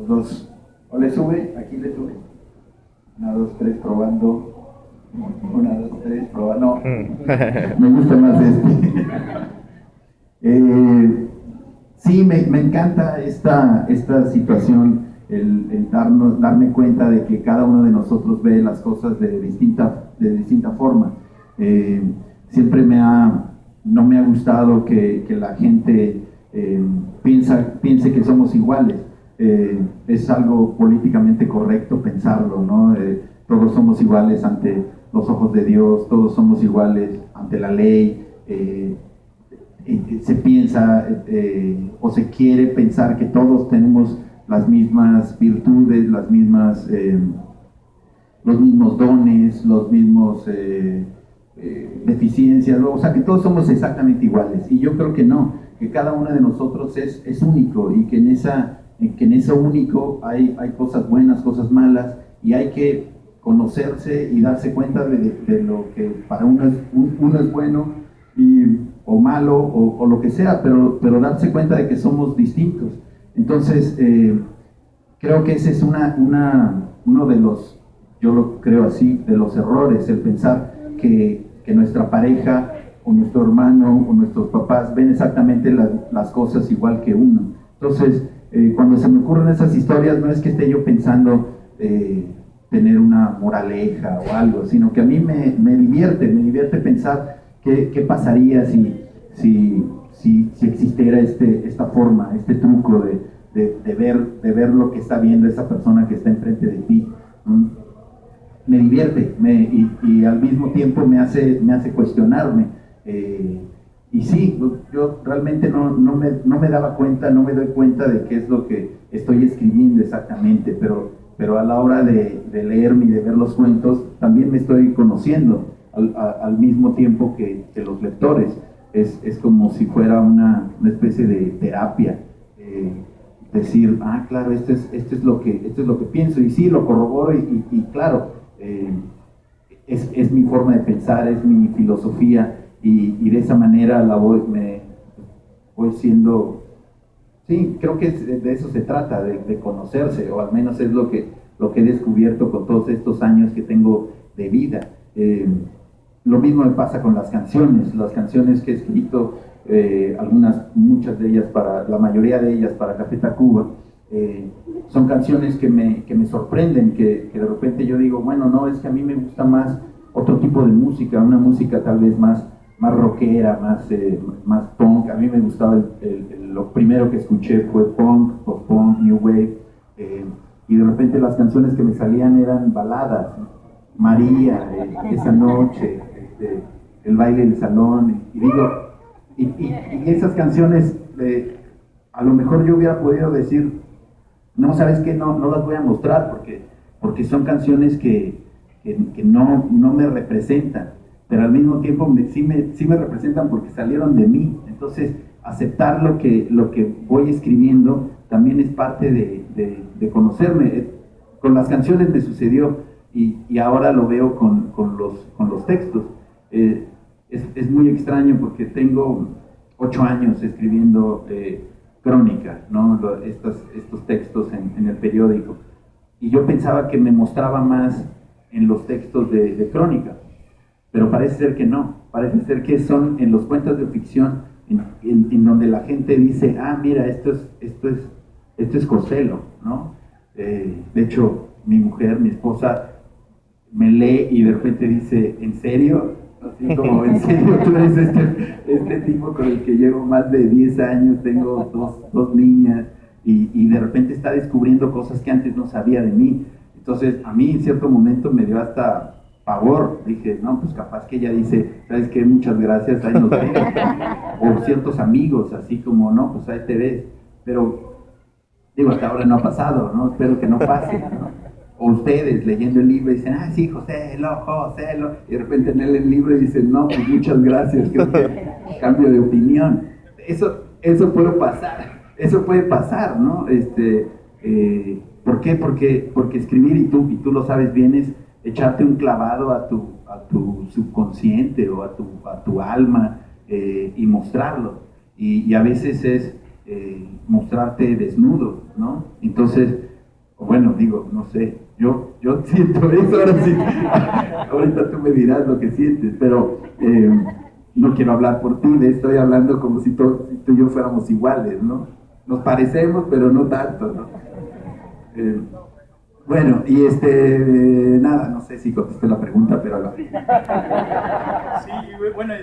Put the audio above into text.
Los dos. ¿O le sube? Aquí le sube. Una, dos, tres, probando. Una, dos, tres, probando. No, me gusta más este. Sí, me encanta esta situación, darme cuenta de que cada uno de nosotros ve las cosas de distinta forma. Eh, Siempre no me ha gustado que la gente piense que somos iguales. Es algo políticamente correcto pensarlo, ¿no? Todos somos iguales ante los ojos de Dios, todos somos iguales ante la ley. Se piensa o se quiere pensar que todos tenemos las mismas virtudes, los mismos dones, los mismos deficiencias, o sea que todos somos exactamente iguales, y yo creo que no, que cada uno de nosotros es único, y que en eso único hay cosas buenas, cosas malas, y hay que conocerse y darse cuenta de lo que para uno es bueno o malo o lo que sea, pero darse cuenta de que somos distintos. Entonces, creo que ese es uno de los, yo lo creo así, de los errores, el pensar que nuestra pareja o nuestro hermano o nuestros papás ven exactamente las cosas igual que uno. Entonces, cuando se me ocurren esas historias, no es que esté yo pensando tener una moraleja o algo, sino que a mí me divierte pensar qué pasaría si existiera esta forma, este truco de ver lo que está viendo esa persona que está enfrente de ti. Me divierte y al mismo tiempo me hace cuestionarme. Y sí, yo realmente no me daba cuenta, no me doy cuenta de qué es lo que estoy escribiendo exactamente, pero a la hora de leerme y de ver los cuentos, también me estoy conociendo al mismo tiempo que los lectores. Es como si fuera una especie de terapia. Decir, claro, esto es lo que pienso, y sí, lo corroboro, y claro, es mi forma de pensar, es mi filosofía, y de esa manera me voy siendo, sí, creo que de eso se trata, de conocerse, o al menos es lo que he descubierto con todos estos años que tengo de vida. Lo mismo me pasa con las canciones que he escrito, muchas de ellas, la mayoría de ellas para Café Tacuba. Son canciones que me sorprenden, que de repente yo digo, bueno, no, es que a mí me gusta más otro tipo de música, una música tal vez más rockera, más punk. A mí me gustaba, lo primero que escuché fue punk, post-punk, new wave, y de repente las canciones que me salían eran baladas, ¿no? María, esa noche, el baile del salón, y digo, y esas canciones, a lo mejor yo hubiera podido decir, no, ¿sabes qué? No las voy a mostrar porque son canciones que no me representan, pero al mismo tiempo sí me representan porque salieron de mí. Entonces, aceptar lo que voy escribiendo también es parte de conocerme. Con las canciones me sucedió, y ahora lo veo con los textos. Es muy extraño porque tengo 8 años escribiendo crónica, ¿no? Estos textos en el periódico, y yo pensaba que me mostraba más en los textos de crónica, pero parece ser que no, parece ser que son en los cuentos de ficción en donde la gente dice, mira, esto es Costello, ¿no? De hecho, mi esposa, me lee y de repente dice, ¿en serio? Así como, ¿en serio tú eres este tipo con el que llevo más de 10 años, tengo dos niñas, y de repente está descubriendo cosas que antes no sabía de mí? Entonces, a mí en cierto momento me dio hasta pavor. Dije, no, pues capaz que ella dice, ¿sabes qué? Muchas gracias, ahí nos vemos. O ciertos amigos, así como, no, pues ahí te ves. Pero, digo, hasta ahora no ha pasado, ¿no? Espero que no pase, ¿no? O ustedes leyendo el libro dicen, sí, José, y de repente en el libro dicen, no, pues muchas gracias, creo que cambio de opinión. Eso puede pasar, ¿no? ¿Por qué? Porque escribir, y tú lo sabes bien, es echarte un clavado a tu subconsciente o a tu alma, y mostrarlo. Y a veces es mostrarte desnudo, ¿no? Entonces, Bueno, digo, no sé, yo siento eso, ahora sí. Ahorita tú me dirás lo que sientes, pero no quiero hablar por ti, estoy hablando como si si tú y yo fuéramos iguales, ¿no? Nos parecemos, pero no tanto, ¿no? Eh, bueno, y nada, no sé si contesté la pregunta, pero... Sí, bueno,